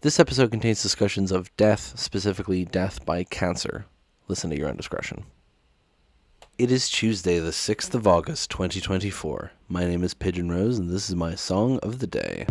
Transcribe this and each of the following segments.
This episode contains discussions of death, specifically death by cancer. Listen at your own discretion. It is Tuesday, the 6th of August, 2024. My name is Pigeon Rose, and this is my song of the day.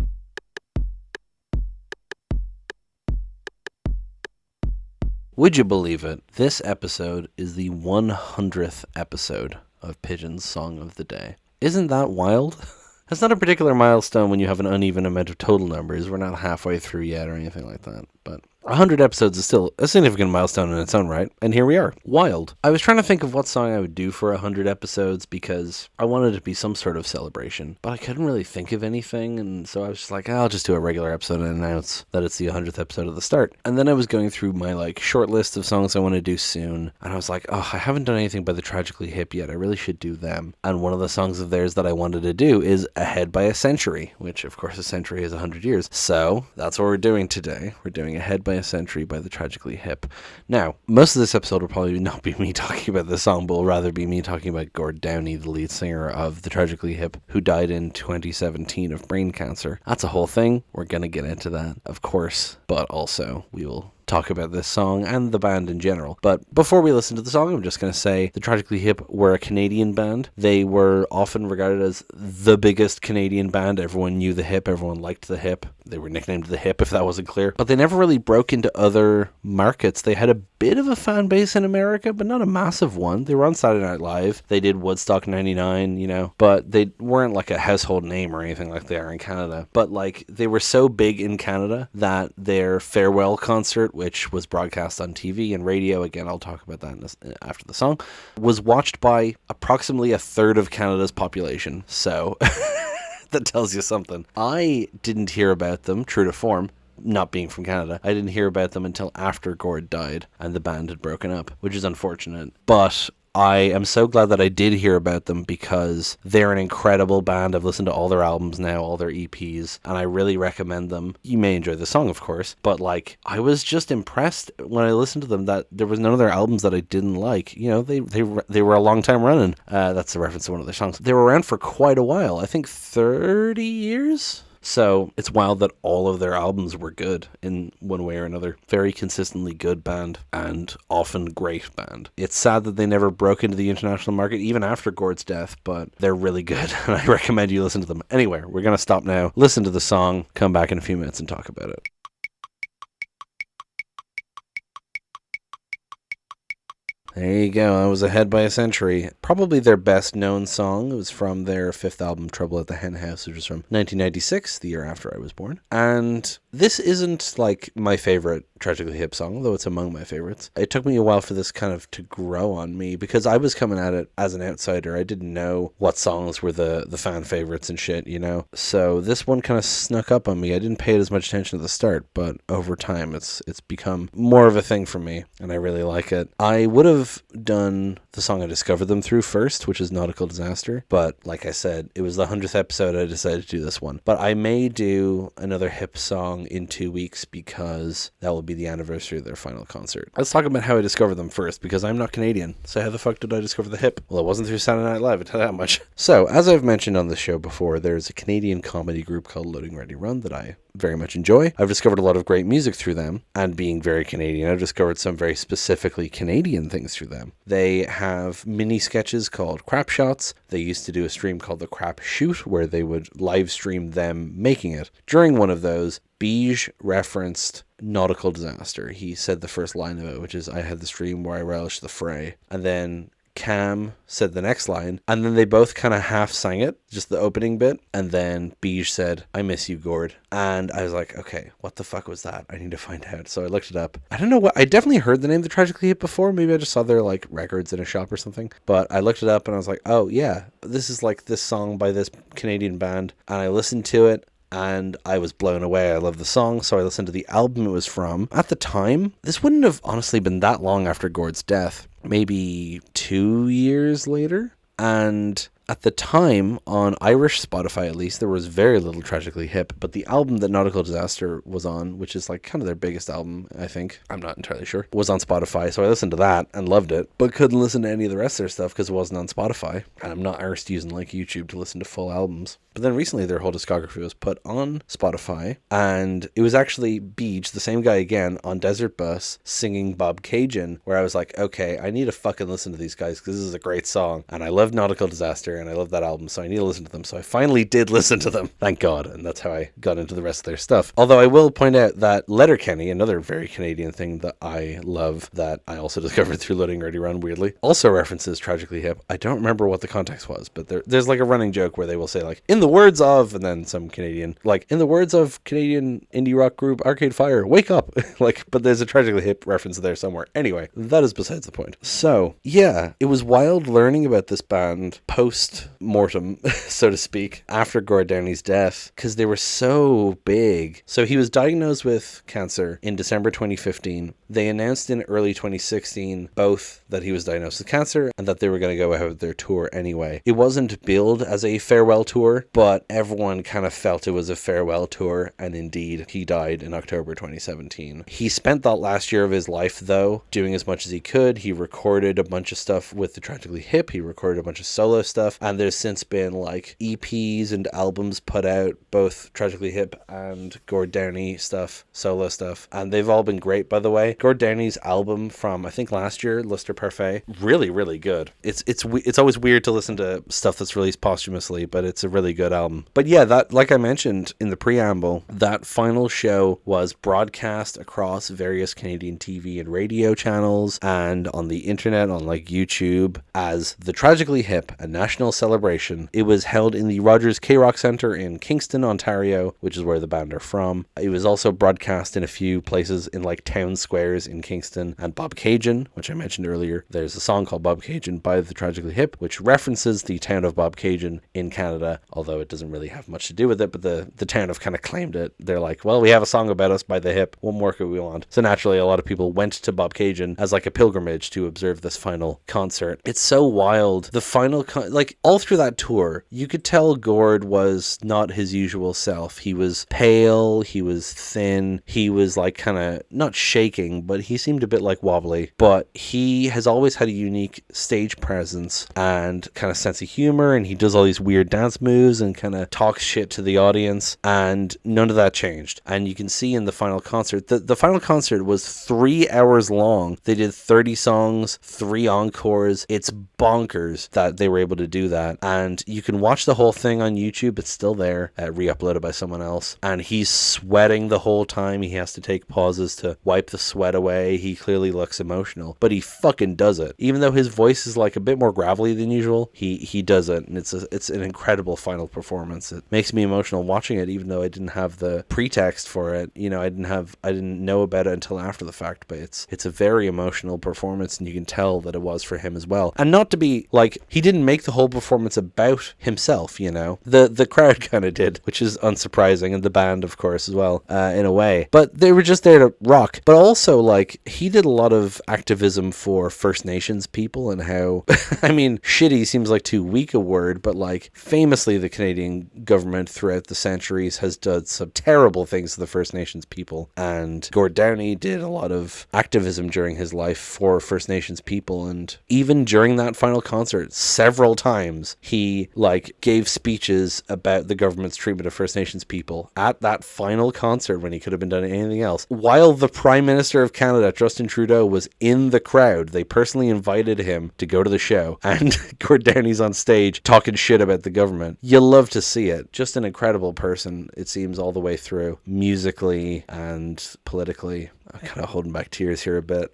Would you believe it? This episode is the 100th episode of Pigeon's Song of the Day. Isn't that wild? That's not a particular milestone when you have an uneven amount of total numbers. We're not halfway through yet or anything like that, but 100 episodes is still a significant milestone in its own right, and here we are. Wild. I was trying to think of what song I would do for 100 episodes because I wanted it to be some sort of celebration, but I couldn't really think of anything, and so I was just like, I'll just do a regular episode and announce that it's the 100th episode of the start. And then I was going through my short list of songs I want to do soon, and I was like, I haven't done anything by the Tragically Hip yet. I really should do them. And one of the songs of theirs that I wanted to do is Ahead by a Century, which of course a century is 100 years. So that's what we're doing today. We're doing Ahead by a Century by the Tragically Hip. Now, most of this episode will probably not be me talking about this song, but will rather be me talking about Gord Downey, the lead singer of the Tragically Hip, who died in 2017 of brain cancer. That's a whole thing. We're going to get into that, of course, but also we will talk about this song and the band in general. But before we listen to the song, I'm just going to say the Tragically Hip were a Canadian band. They were often regarded as the biggest Canadian band. Everyone knew the Hip. Everyone liked the Hip. They were nicknamed the Hip, if that wasn't clear. But they never really broke into other markets. They had a bit of a fan base in America, but not a massive one. They were on Saturday Night Live. They did Woodstock 99, but they weren't like a household name or anything like they are in Canada. But they were so big in Canada that their farewell concert, which was broadcast on TV and radio, again, I'll talk about that after the song, was watched by approximately a third of Canada's population. So that tells you something. I didn't hear about them, true to form, not being from Canada. I didn't hear about them until after Gord died and the band had broken up, which is unfortunate. But I am so glad that I did hear about them because they're an incredible band. I've listened to all their albums now, all their EPs, and I really recommend them. You may enjoy the song, of course, but I was just impressed when I listened to them that there was none of their albums that I didn't like. They were a long time running. That's a reference to one of their songs. They were around for quite a while. I think 30 years? So it's wild that all of their albums were good in one way or another. Very consistently good band and often great band. It's sad that they never broke into the international market even after Gord's death, but they're really good and I recommend you listen to them. Anyway, we're going to stop now, listen to the song, come back in a few minutes and talk about it. There you go. That was Ahead by a Century. Probably their best known song. It was from their fifth album, Trouble at the Hen House, which was from 1996, the year after I was born. And this isn't my favorite Tragically Hip song, although it's among my favorites. It took me a while for this kind of to grow on me because I was coming at it as an outsider. I didn't know what songs were the fan favorites and shit, So this one kind of snuck up on me. I didn't pay it as much attention at the start, but over time it's become more of a thing for me, and I really like it. I would have done the song I discovered them through first, which is Nautical Disaster, but like I said, it was the 100th episode. I decided to do this one, but I may do another Hip song in 2 weeks because that will be the anniversary of their final concert. Let's talk about how I discovered them first, because I'm not Canadian. So how the fuck did I discover the Hip? Well, it wasn't through Saturday Night Live, I tell you that much. So, as I've mentioned on the show before, there's a Canadian comedy group called Loading Ready Run that I very much enjoy. I've discovered a lot of great music through them, and being very Canadian, I've discovered some very specifically Canadian things through them. They have mini sketches called Crap Shots. They used to do a stream called the Crap Shoot, where they would live stream them making it. During one of those, Beej referenced Nautical Disaster. He said the first line of it, which is, "I had the stream where I relish the fray." And then Cam said the next line, and then they both kind of half sang it, just the opening bit, and then Beej said, "I miss you, Gord." And I was like, okay, what the fuck was that? I need to find out. So I looked it up. I don't know what, I definitely heard the name The Tragically Hip before. Maybe I just saw their records in a shop or something. But I looked it up and I was like, oh yeah, this is this song by this Canadian band. And I listened to it and I was blown away. I love the song, so I listened to the album it was from. At the time, this wouldn't have honestly been that long after Gord's death, maybe 2 years later, and At the time, on Irish Spotify at least, there was very little Tragically Hip, but the album that Nautical Disaster was on, which is like kind of their biggest album, I think, I'm not entirely sure, was on Spotify, so I listened to that and loved it, but couldn't listen to any of the rest of their stuff because it wasn't on Spotify, and I'm not arsed using like YouTube to listen to full albums. But then recently their whole discography was put on Spotify, and it was actually Beej, the same guy again, on Desert Bus singing Bob Cajun, where I was like, okay, I need to fucking listen to these guys because this is a great song, and I love Nautical Disaster, and I love that album, so I need to listen to them. So I finally did listen to them, thank God, and that's how I got into the rest of their stuff. Although I will point out that Letterkenny, another very Canadian thing that I love, that I also discovered through Loading Ready Run, weirdly, also references Tragically Hip. I don't remember what the context was, but there's like a running joke where they will say like, in the words of, and then some Canadian, like, in the words of Canadian indie rock group Arcade Fire, wake up. Like, but there's a Tragically Hip reference there somewhere. Anyway, that is besides the point. So yeah, it was wild learning about this band post-mortem, so to speak, after Gord Downey's death, because they were so big. So he was diagnosed with cancer in December 2015. They announced in early 2016 both that he was diagnosed with cancer and that they were going to go ahead with their tour anyway. It wasn't billed as a farewell tour, but everyone kind of felt it was a farewell tour, and indeed he died in October 2017. He spent that last year of his life though doing as much as he could. He recorded a bunch of stuff with the Tragically Hip, he recorded a bunch of solo stuff, and there's since been like EPs and albums put out, both Tragically Hip and Gord Downey stuff, solo stuff, and they've all been great, by the way. Gord Downey's album from I think last year, Lister Parfait, really good. It's always weird to listen to stuff that's released posthumously, but it's a really good album. But yeah, that, like I mentioned in the preamble, that final show was broadcast across various Canadian TV and radio channels and on the internet, on like YouTube, as the Tragically Hip, a national celebration. It was held in the Rogers K-Rock Centre in Kingston, Ontario, which is where the band are from. It was also broadcast in a few places in like town squares in Kingston, and Bob Cajun, which I mentioned earlier. There's a song called Bob Cajun by the Tragically Hip, which references the town of Bob Cajun in Canada, although it doesn't really have much to do with it, but the town have kind of claimed it. They're like, well, we have a song about us by the Hip, what more could we want? So naturally, a lot of people went to Bob Cajun as like a pilgrimage to observe this final concert. It's so wild. The final, like all through that tour, you could tell Gord was not his usual self. He was pale, he was thin, he was like kind of not shaking, but he seemed a bit like wobbly. But he has always had a unique stage presence and kind of sense of humor, and he does all these weird dance moves and kind of talks shit to the audience, and none of that changed. And you can see in the final concert, the final concert was 3 hours long. They did 30 songs, 3 encores. It's bonkers that they were able to do that, and you can watch the whole thing on YouTube. It's still there, re-uploaded by someone else, and he's sweating the whole time. He has to take pauses to wipe the sweat away. He clearly looks emotional, but he fucking does it. Even though his voice is like a bit more gravelly than usual, he does it, and it's an incredible final performance. It makes me emotional watching it, even though I didn't have the pretext for it. You know, I didn't know about it until after the fact, but it's a very emotional performance, and you can tell that it was for him as well. And not to be like, he didn't make the whole performance about himself, you know. The crowd kind of did, which is unsurprising, and the band, of course, as well, in a way. But they were just there to rock. But also, like, he did a lot of activism for First Nations people, and how, I mean, shitty seems like too weak a word, but like, famously the Canadian government throughout the centuries has done some terrible things to the First Nations people, and Gord Downey did a lot of activism during his life for First Nations people, and even during that final concert, several times, he, like, gave speeches about the government's treatment of First Nations people at that final concert when he could have been doing anything else. While the Prime Minister of Canada, Justin Trudeau, was in the crowd, they personally invited him to go to the show, and Gord Downey's on stage talking shit about the government. You love to see it. Just an incredible person, it seems, all the way through, musically and politically. I'm kind of holding back tears here a bit.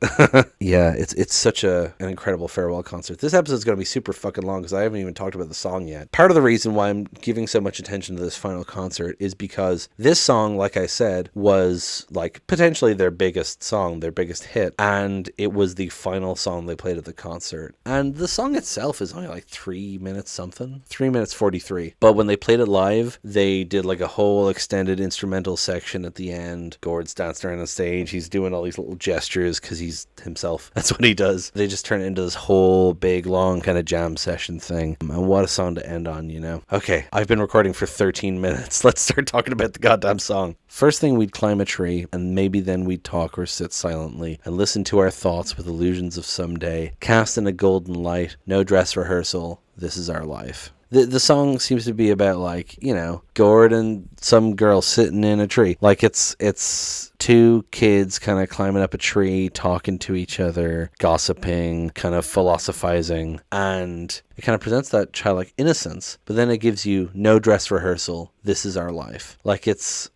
Yeah, it's such an incredible farewell concert. This episode's going to be super fucking long because I haven't even talked about the song yet. Part of the reason why I'm giving so much attention to this final concert is because this song, like I said, was like potentially their biggest song, their biggest hit, and it was the final song they played at the concert. And the song itself is only like 3 minutes something, 3 minutes 43. But when they played it live, they did like a whole extended instrumental section at the end. Gord's dancing around on stage. He's doing all these little gestures because he's himself. That's what he does. They just turn it into this whole big long kind of jam session thing. thing. And what a song to end on, you know? Okay, I've been recording for 13 minutes. Let's start talking about the goddamn song. First thing, we'd climb a tree, and maybe then we'd talk or sit silently and listen to our thoughts with illusions of someday. Cast in a golden light, no dress rehearsal, this is our life. The song seems to be about, like, you know, Gord and some girl sitting in a tree. Like, it's two kids kind of climbing up a tree, talking to each other, gossiping, kind of philosophizing, and it kind of presents that childlike innocence, but then it gives you no dress rehearsal, this is our life. Like, it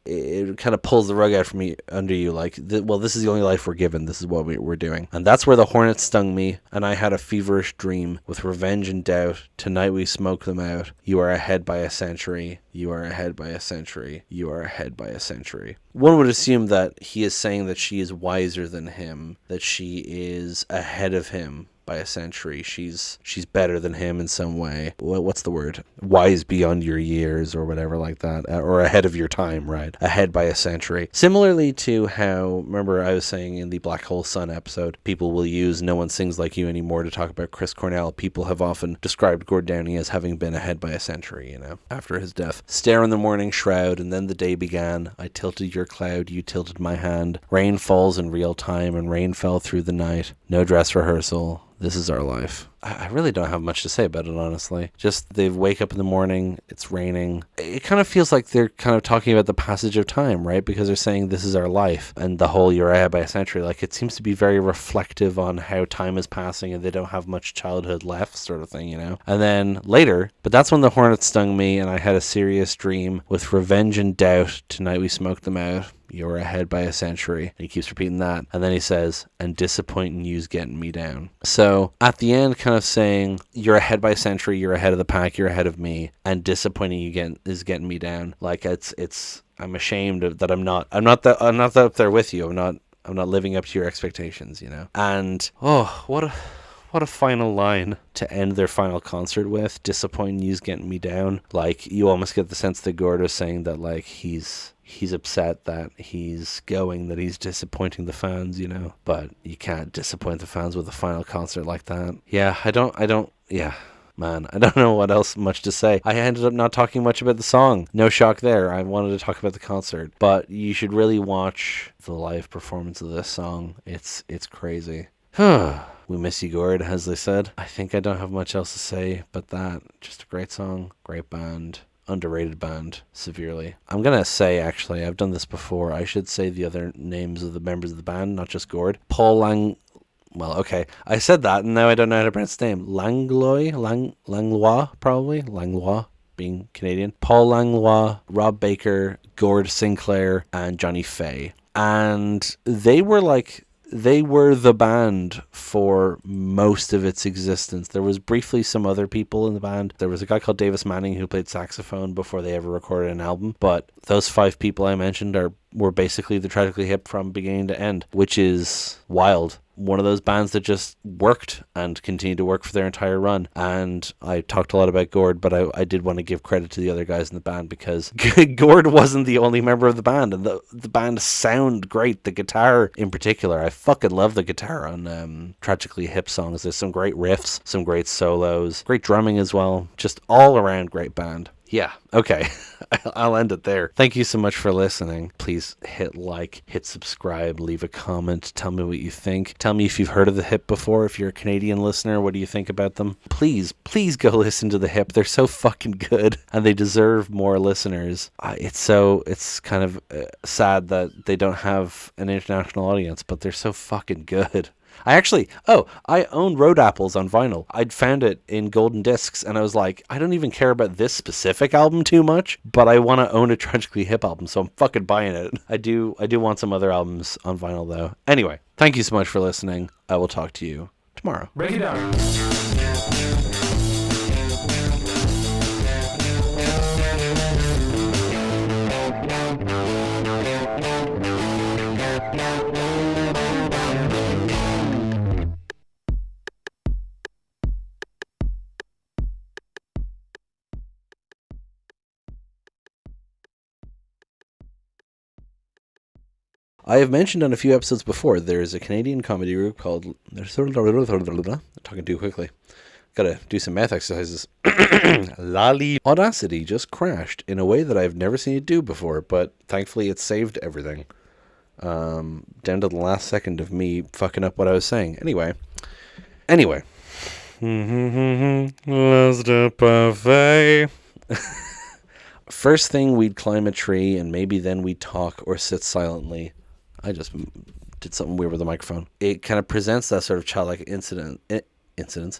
kind of pulls the rug out from under you, like, this is the only life we're given, this is what we're doing. And that's where the hornet stung me, and I had a feverish dream, with revenge and doubt, tonight we smoke them out, you are ahead by a century, you are ahead by a century, you are ahead by a century. One would assume that he is saying that she is wiser than him, that she is ahead of him by a century. She's better than him in some way. What's the word? Wise beyond your years or whatever like that. Or ahead of your time, right? Ahead by a century. Similarly to how, remember I was saying in the Black Hole Sun episode, people will use No One Sings Like You Anymore to talk about Chris Cornell. People have often described Gord Downie as having been ahead by a century, you know, after his death. Stare in the morning shroud, and then the day began. I tilted your cloud, you tilted my hand. Rain falls in real time, and rain fell through the night. No dress rehearsal. This is our life. I really don't have much to say about it, honestly. Just they wake up in the morning, it's raining. It kind of feels like they're kind of talking about the passage of time, right? Because they're saying this is our life, and the whole you're ahead by a century. Like, it seems to be very reflective on how time is passing and they don't have much childhood left, sort of thing, you know? And then later, but that's when the hornet stung me and I had a serious dream. With revenge and doubt, tonight we smoked them out. You're ahead by a century. And he keeps repeating that. And then he says, and disappointing you's getting me down. So at the end, kind of saying, you're ahead by a century, you're ahead of the pack, you're ahead of me, and disappointing you is getting me down. Like, I'm ashamed that I'm not up there with you. I'm not living up to your expectations, you know? And what a final line to end their final concert with. Disappointing you's getting me down. Like, you almost get the sense that Gord is saying that, like, he's upset that he's going, that he's disappointing the fans, you know, but you can't disappoint the fans with a final concert like that. Yeah, I don't know what else much to say. I ended up not talking much about the song. No shock there. I wanted to talk about the concert, but you should really watch the live performance of this song. It's crazy. We miss you, Gord, as they said. I think I don't have much else to say but that. Just a great song, great band. Underrated band severely. I'm gonna say, actually, I've done this before, I should say the other names of the members of the band, not just Gord. Well, okay, I said that and now I don't know how to pronounce his name. Langlois, probably. Langlois, being Canadian. Paul Langlois, Rob Baker, Gord Sinclair, and Johnny Fay. And they were the band for most of its existence. There was briefly some other people in the band. There was a guy called Davis Manning who played saxophone before they ever recorded an album. But those 5 people I mentioned were basically the Tragically Hip from beginning to end, which is wild. One of those bands that just worked and continued to work for their entire run. And I talked a lot about Gord, but I did want to give credit to the other guys in the band, because Gord wasn't the only member of the band, and the band sound great. The guitar in particular, I fucking love the guitar on Tragically Hip songs. There's some great riffs, some great solos, great drumming as well. Just all around great band. Yeah, okay. I'll end it there. Thank you so much for listening. Please hit like, hit subscribe, leave a comment, tell me what you think. Tell me if you've heard of the Hip before. If you're a Canadian listener, what do you think about them? Please go listen to the Hip. They're so fucking good, and they deserve more listeners. It's kind of sad that they don't have an international audience, but they're so fucking good. I own Road Apples on vinyl. I'd found it in golden discs, and I was like, I don't even care about this specific album too much, but I want to own a Tragically Hip album, so I'm fucking buying it. I do want some other albums on vinyl, though. Anyway, thank you so much for listening. I will talk to you tomorrow. Break it down. I have mentioned on a few episodes before, there is a Canadian comedy group called... talking too quickly. Gotta do some math exercises. Lolly. Audacity just crashed in a way that I've never seen it do before, but thankfully it saved everything. Down to the last second of me fucking up what I was saying. Anyway. Lost a buffet. First thing, we'd climb a tree, and maybe then we'd talk or sit silently. I just did something weird with the microphone. It kind of presents that sort of childlike incidence